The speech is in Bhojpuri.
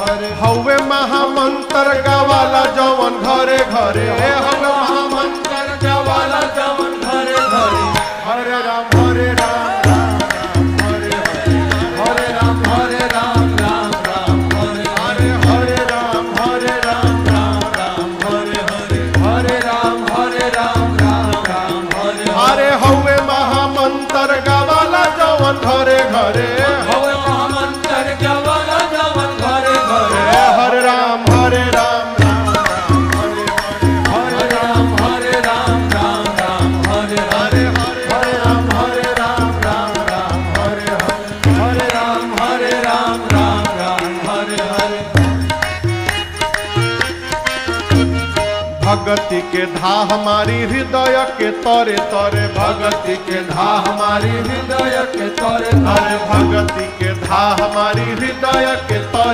हवे महामंत्र गवाला जवन घरे घरे हवे महामंत्र गवाला जवन घरे घरे हरे राम हरे राम घरे घरे हवे महामंत्र गवाला जवन घरे घरे हरे राम हरे राम राम राम हरे राम हरे राम राम राम हरे हरे हरे राम हरे राम राम राम हरे हरे राम हरे राम राम राम हरे हरे। भगति के धा हमारी हृदय के तरे तरे भगति के धा हमारी हृदय के तरे भगति के धा हमारी हृदय के तरे